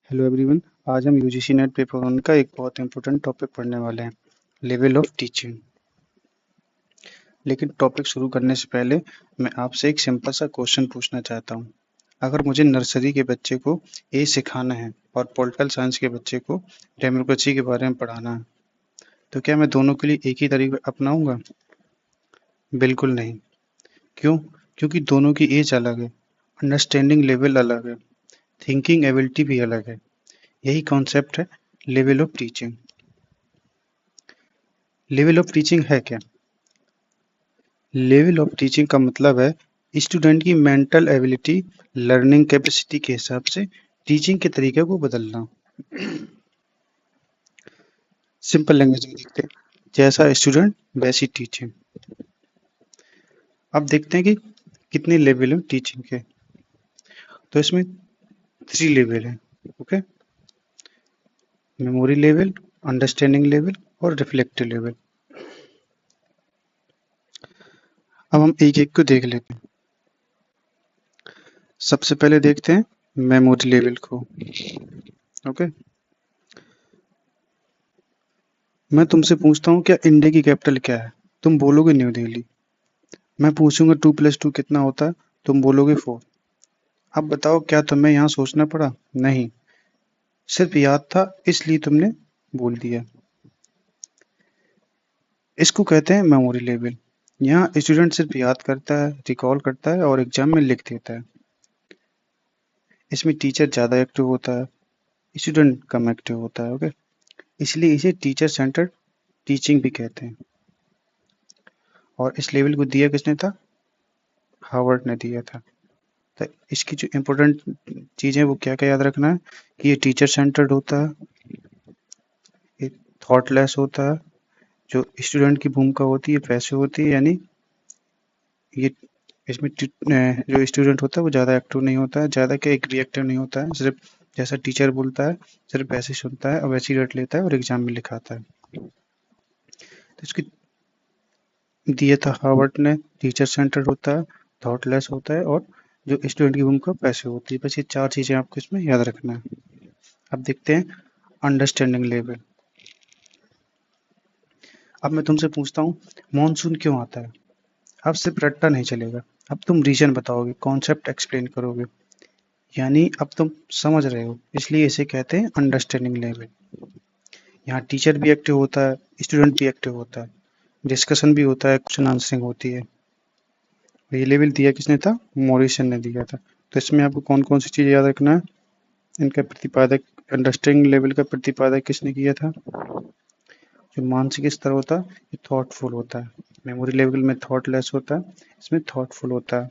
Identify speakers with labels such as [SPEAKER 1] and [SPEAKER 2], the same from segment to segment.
[SPEAKER 1] Hello everyone. आज हम UGC net paper 1 का एक बहुत इंपॉर्टेंट टॉपिक पढ़ने वाले हैं, लेवल ऑफ टीचिंग। लेकिन टॉपिक शुरू करने से पहले मैं आपसे एक सिंपल सा क्वेश्चन पूछना चाहता हूँ। अगर मुझे नर्सरी के बच्चे को ए सिखाना है और पॉलिटिकल साइंस के बच्चे को डेमोक्रेसी के बारे में पढ़ाना है, तो क्या मैं दोनों के लिए एक ही तरीका अपनाऊंगा? बिल्कुल नहीं। क्यों? क्योंकि दोनों की एज अलग है, अंडरस्टैंडिंग लेवल अलग है, थिंकिंग एबिलिटी भी अलग है। यही कॉन्सेप्ट है level of teaching. Level of teaching है क्या? लेवल ऑफ टीचिंग का मतलब है स्टूडेंट की मेंटल एबिलिटी, लर्निंग कैपेसिटी के हिसाब से टीचिंग के तरीके को बदलना। सिंपल लैंग्वेज में देखते हैं, जैसा स्टूडेंट वैसी टीचिंग। अब देखते हैं कि कितने लेवल हैं टीचिंग के। तो इसमें 3 लेवल हैं। Okay, memory level, understanding level और रिफ्लेक्टिव लेवल। अब हम एक एक को देख लेते हैं। सबसे पहले देखते हैं मेमोरी लेवल को। ओके, मैं तुमसे पूछता हूँ, क्या इंडिया की कैपिटल क्या है? तुम बोलोगे न्यू दिल्ली। मैं पूछूंगा 2+2 कितना होता है? तुम बोलोगे 4। अब बताओ, क्या तुम्हें यहाँ सोचना पड़ा? नहीं, सिर्फ याद था इसलिए तुमने बोल दिया। इसको कहते हैं मेमोरी लेवल। यहाँ स्टूडेंट सिर्फ याद करता है, रिकॉल करता है और एग्जाम में लिख देता है। इसमें टीचर ज़्यादा एक्टिव होता है, स्टूडेंट कम एक्टिव होता है। ओके, इसलिए इसे टीचर सेंटर्ड टीचिंग भी कहते हैं। और इस लेवल को दिया किसने था? हार्वर्ड ने दिया था। तो इसकी जो इम्पोर्टेंट चीज़ है वो क्या क्या याद रखना है कि ये टीचर सेंटर्ड होता है, ये थॉटलेस होता है, जो स्टूडेंट की भूमिका होती है पैसिव होती है, यानी ये इसमें जो स्टूडेंट होता है वो ज़्यादा एक्टिव नहीं होता है, ज़्यादा क्या एक रिएक्टिव नहीं होता है, सिर्फ जैसा टीचर बोलता है सिर्फ वैसे ही सुनता है और वैसे ही रट लेता है और एग्जाम में लिखाता है। तो इसकी दिया था हार्वर्ड ने, टीचर सेंटर्ड होता है, थॉटलेस होता है और जो स्टूडेंट की भूमिका पैसिव होती है। बस ये 4 चीज़ें आपको इसमें याद रखना है। अब देखते हैं अंडरस्टैंडिंग लेवल। अब मैं तुमसे पूछता हूँ, मॉनसून क्यों आता है? अब सिर्फ रट्टा नहीं चलेगा, अब तुम रीजन बताओगे, कॉन्सेप्ट एक्सप्लेन करोगे, यानी अब तुम समझ रहे हो, इसलिए इसे कहते हैं अंडरस्टैंडिंग लेवल। यहाँ टीचर भी एक्टिव होता है, स्टूडेंट भी एक्टिव होता है, डिस्कशन भी होता है, क्वेश्चन आंसरिंग होती है। ये लेवल दिया किसने था? मॉरिसन ने दिया था। तो इसमें आपको कौन कौन सी चीज़ याद रखना है? इनका प्रतिपादक, अंडरस्टैंडिंग लेवल का प्रतिपादक किसने किया था? जो मानसिक स्तर होता है ये थॉटफुल होता है, मेमोरी लेवल में थॉटलेस होता है, इसमें थॉटफुल होता है।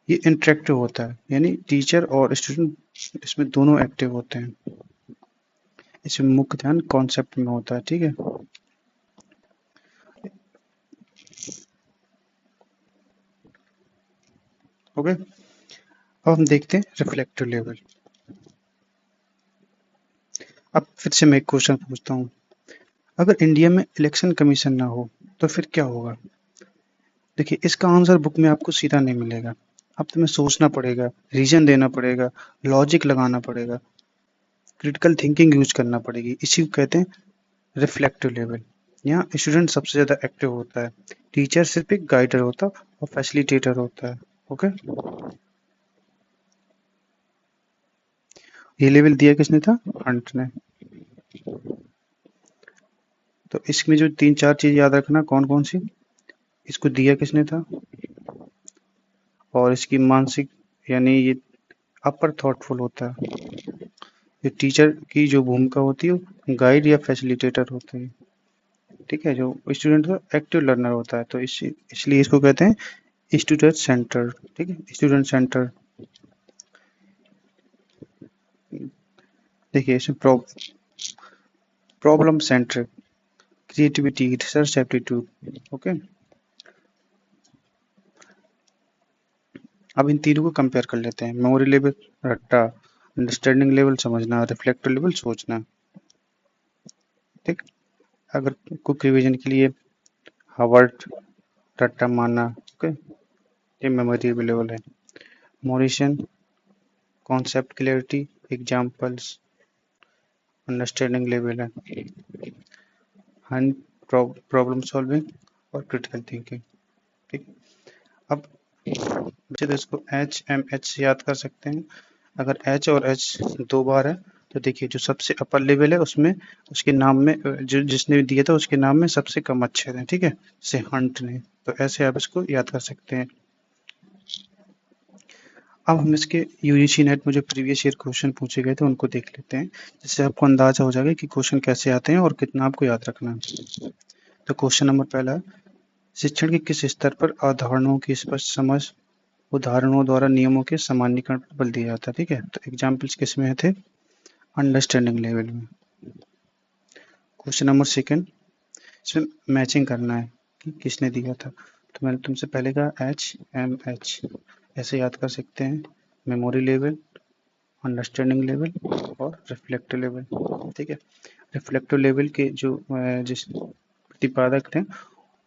[SPEAKER 1] ये इंटरेक्टिव होता है, यानी टीचर और स्टूडेंट इसमें दोनों एक्टिव होते हैं। इसमें मुख्य ध्यान कॉन्सेप्ट में होता है। ठीक है, ओके। अब हम देखते हैं रिफ्लेक्टिव लेवल। अब फिर से मैं एक क्वेश्चन पूछता हूँ, अगर इंडिया में इलेक्शन कमीशन ना हो तो फिर क्या होगा? देखिए, इसका आंसर बुक में आपको सीधा नहीं मिलेगा। अब तुम्हें सोचना पड़ेगा, रीजन देना पड़ेगा, लॉजिक लगाना पड़ेगा, क्रिटिकल थिंकिंग यूज करना पड़ेगी। इसी को कहते हैं रिफ्लेक्टिव लेवल। यहाँ स्टूडेंट सबसे ज़्यादा एक्टिव होता है, टीचर सिर्फ एक गाइडर होता है और फैसिलिटेटर होता है। ओके, ये लेवल दिया किसने था? हंट ने। तो इसमें जो 3-4 चीज़ याद रखना, कौन कौन सी? इसको दिया किसने था? और इसकी मानसिक, यानी ये अपर थॉटफुल होता है। ये टीचर की जो भूमिका होती है वो गाइड या फैसिलिटेटर होते हैं। ठीक है, जो स्टूडेंट का एक्टिव लर्नर होता है, तो इसलिए इसको कहते हैं स्टूडेंट सेंटर। ठीक है, स्टूडेंट सेंटर। देखिए इसमें problem centric, creativity, research aptitude. Okay, अब इन तीनों को कंपेयर कर लेते हैं। मेमोरी लेवल रट्टा, अंडरस्टैंडिंग लेवल समझना, रिफ्लेक्टिव लेवल सोचना। ठीक, अगर कुछ रिवीजन के लिए हार्वर्ड, रट्टा मारना। ओके, ये मेमोरी लेवल है। मोरिशन concept clarity, examples, understanding level है, हैंड प्रॉब्लम सॉल्विंग और क्रिटिकल थिंकिंग। ठीक, अब बच्चे तो इसको HMH से याद कर सकते हैं। अगर H और H 2 बार है तो देखिए जो सबसे अपर लेवल है उसमें उसके नाम में जो जिसने दिया था उसके नाम में सबसे कम अक्षर है, ठीक है, जैसे हंट ने, तो ऐसे आप इसको याद कर सकते हैं। अब हम इसके यूजीसी नेट में जो प्रीवियस ईयर क्वेश्चन पूछे गए थे उनको देख लेते हैं, जिससे आपको अंदाजा हो जाएगा कि क्वेश्चन कैसे आते हैं और कितना आपको याद रखना है। तो क्वेश्चन नंबर पहला, शिक्षण के किस स्तर पर अवधारणाओं की स्पष्ट समझ उदाहरणों द्वारा नियमों के सामान्यीकरण पर बल दिया जाता है। ठीक है, तो एग्जाम्पल्स किसमें थे, अंडरस्टैंडिंग लेवल में। क्वेश्चन नंबर सेकंड, इसमें मैचिंग करना है कि किसने दिया था, तो मैंने तुमसे पहले कहा HMH, ऐसे याद कर सकते हैं, मेमोरी लेवल, अंडरस्टैंडिंग लेवल और रिफ्लेक्टिव लेवल। ठीक है, रिफ्लेक्टिव लेवल के जो जिस प्रतिपादक थे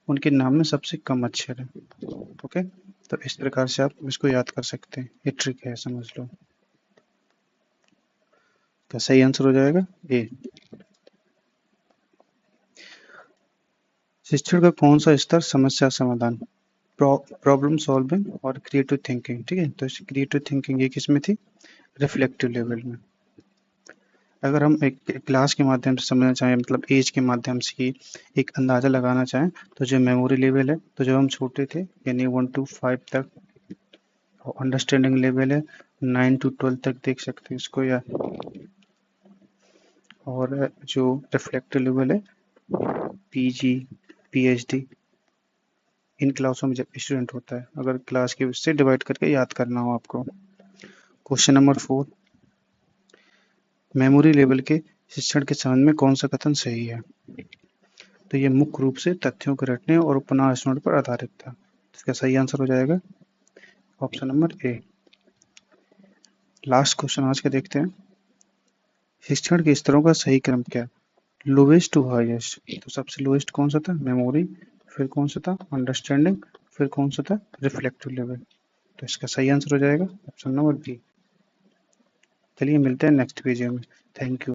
[SPEAKER 1] उनके नाम में सबसे कम अक्षर है। ओके, तो इस प्रकार से आप इसको याद कर सकते हैं, ये ट्रिक है, समझ लो। क्या सही आंसर हो जाएगा ए। शिक्षण का कौन सा स्तर समस्या समाधान, प्रॉब्लम सॉल्विंग और क्रिएटिव थिंकिंग। ठीक है, तो क्रिएटिव थिंकिंग ये किस में थी, रिफ्लेक्टिव लेवल में। अगर हम एक क्लास के माध्यम से समझना चाहें, मतलब एज के माध्यम से ही एक अंदाज़ा लगाना चाहें, तो जो मेमोरी लेवल है, तो जब हम छोटे थे यानी 1 to 5 तक, अंडरस्टैंडिंग लेवल है 9 to 12 तक देख सकते हैं इसको, या और जो रिफ्लेक्टिव लेवल है PG PhD, इन क्लासों में जब स्टूडेंट होता है, अगर क्लास के उससे डिवाइड करके याद करना हो आपको। क्वेश्चन नंबर 4, मेमोरी लेवल के शिक्षण के संबंध में कौन सा कथन सही है, तो ये मुख्य रूप से तथ्यों के रटने और पुनः स्मरण पर आधारित था। इसका सही आंसर हो जाएगा option number A. Last question आज के देखते हैं, शिक्षण के स्तरों का सही क्रम क्या है, लोवेस्ट टू हाईएस्ट, तो सबसे लोवेस्ट कौन सा था, मेमोरी, फिर कौन सा था, अंडरस्टैंडिंग, फिर कौन सा था, रिफ्लेक्टिव लेवल। तो इसका सही आंसर हो जाएगा ऑप्शन नंबर बी। चलिए मिलते हैं नेक्स्ट वीडियो में, थैंक यू।